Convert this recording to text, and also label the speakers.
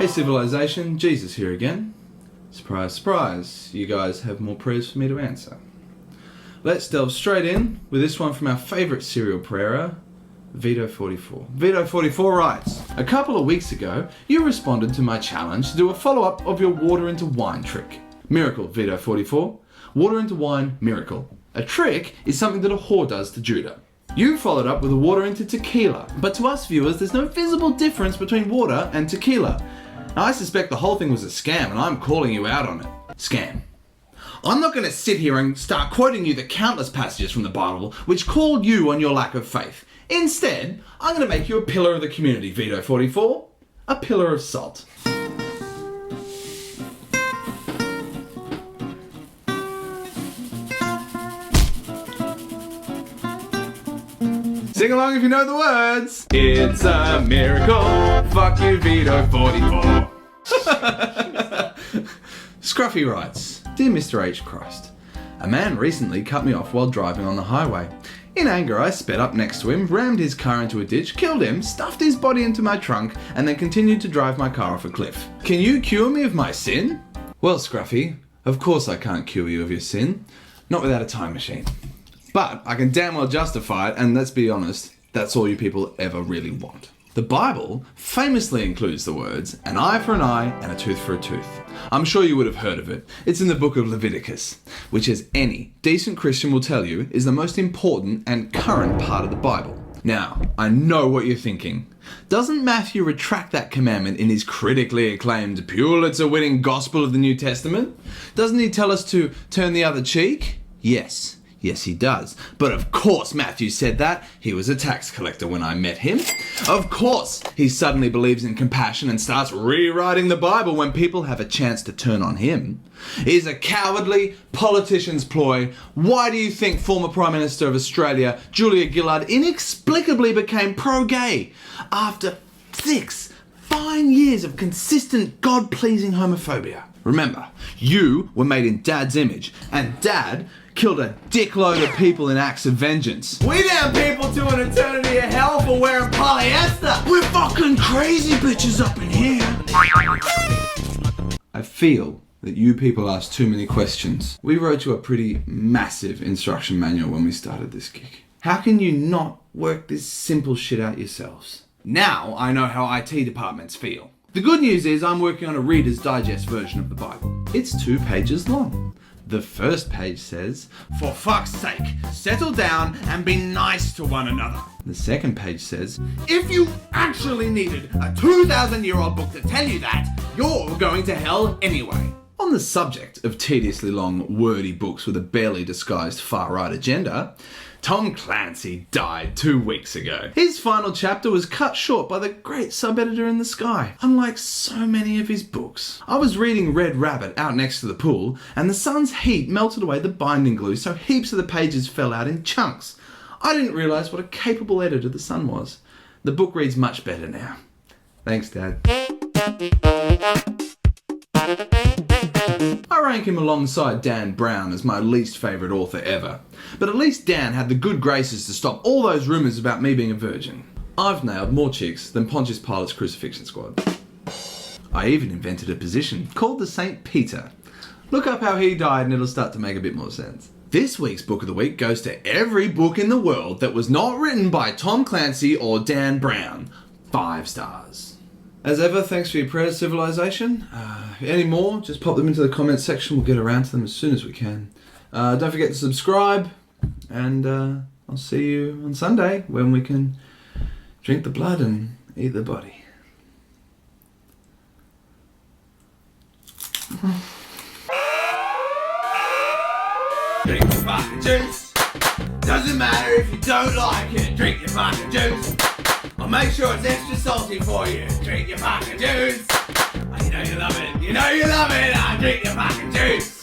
Speaker 1: Hey civilization, Jesus here again. Surprise, surprise, you guys have more prayers for me to answer. Let's delve straight in with this one from our favourite serial prayer, Vito44. Vito44 writes, a couple of weeks ago, you responded to my challenge to do a follow-up of your water into wine trick. Miracle, Vito44. Water into wine, miracle. A trick is something that a whore does to Judah. You followed up with a water into tequila, but to us viewers, there's no visible difference between water and tequila. Now, I suspect the whole thing was a scam, and I'm calling you out on it. Scam. I'm not going to sit here and start quoting you the countless passages from the Bible which call you on your lack of faith. Instead, I'm going to make you a pillar of the community, Vito44. A pillar of salt. Sing along if you know the words. It's a miracle. Fuck you, Vito44. Scruffy writes, Dear Mr. H. Christ, a man recently cut me off while driving on the highway. In anger, I sped up next to him, rammed his car into a ditch, killed him, stuffed his body into my trunk, and then continued to drive my car off a cliff. Can you cure me of my sin? Well, Scruffy, of course I can't cure you of your sin. Not without a time machine. But I can damn well justify it, and let's be honest, that's all you people ever really want. The Bible famously includes the words, an eye for an eye and a tooth for a tooth. I'm sure you would have heard of it. It's in the book of Leviticus, which, as any decent Christian will tell you, is the most important and current part of the Bible. Now, I know what you're thinking. Doesn't Matthew retract that commandment in his critically acclaimed Pulitzer-winning Gospel of the New Testament? Doesn't he tell us to turn the other cheek? Yes. Yes, he does. But of course Matthew said that. He was a tax collector when I met him. Of course he suddenly believes in compassion and starts rewriting the Bible when people have a chance to turn on him. It is a cowardly politician's ploy. Why do you think former Prime Minister of Australia, Julia Gillard, inexplicably became pro-gay after 6 fine years of consistent God-pleasing homophobia? Remember, you were made in Dad's image, and Dad killed a dickload of people in acts of vengeance. We damn people to an eternity of hell for wearing polyester! We're fucking crazy bitches up in here! I feel that you people ask too many questions. We wrote you a pretty massive instruction manual when we started this gig. How can you not work this simple shit out yourselves? Now I know how IT departments feel. The good news is I'm working on a Reader's Digest version of the Bible. It's 2 pages long. The first page says, for fuck's sake, settle down and be nice to one another. The second page says, if you actually needed a 2,000-year-old book to tell you that, you're going to hell anyway. On the subject of tediously long, wordy books with a barely disguised far-right agenda, Tom Clancy died 2 weeks ago. His final chapter was cut short by the great sub-editor in the sky, unlike so many of his books. I was reading Red Rabbit out next to the pool, and the sun's heat melted away the binding glue, so heaps of the pages fell out in chunks. I didn't realise what a capable editor the Sun was. The book reads much better now. Thanks, Dad. I rank him alongside Dan Brown as my least favourite author ever. But at least Dan had the good graces to stop all those rumours about me being a virgin. I've nailed more chicks than Pontius Pilate's crucifixion squad. I even invented a position called the St. Peter. Look up how he died and it'll start to make a bit more sense. This week's Book of the Week goes to every book in the world that was not written by Tom Clancy or Dan Brown. 5 stars. As ever, thanks for your prayers, civilization. Any more, just pop them into the comments section. We'll get around to them as soon as we can. Don't forget to subscribe, and I'll see you on Sunday when we can drink the blood and eat the body. Drink your fucking juice. Doesn't matter if you don't like it. Drink your fucking juice. I'll make sure it's extra salty for you. Drink your fucking juice. Oh, you know you love it. You know you love it. Drink your fucking juice.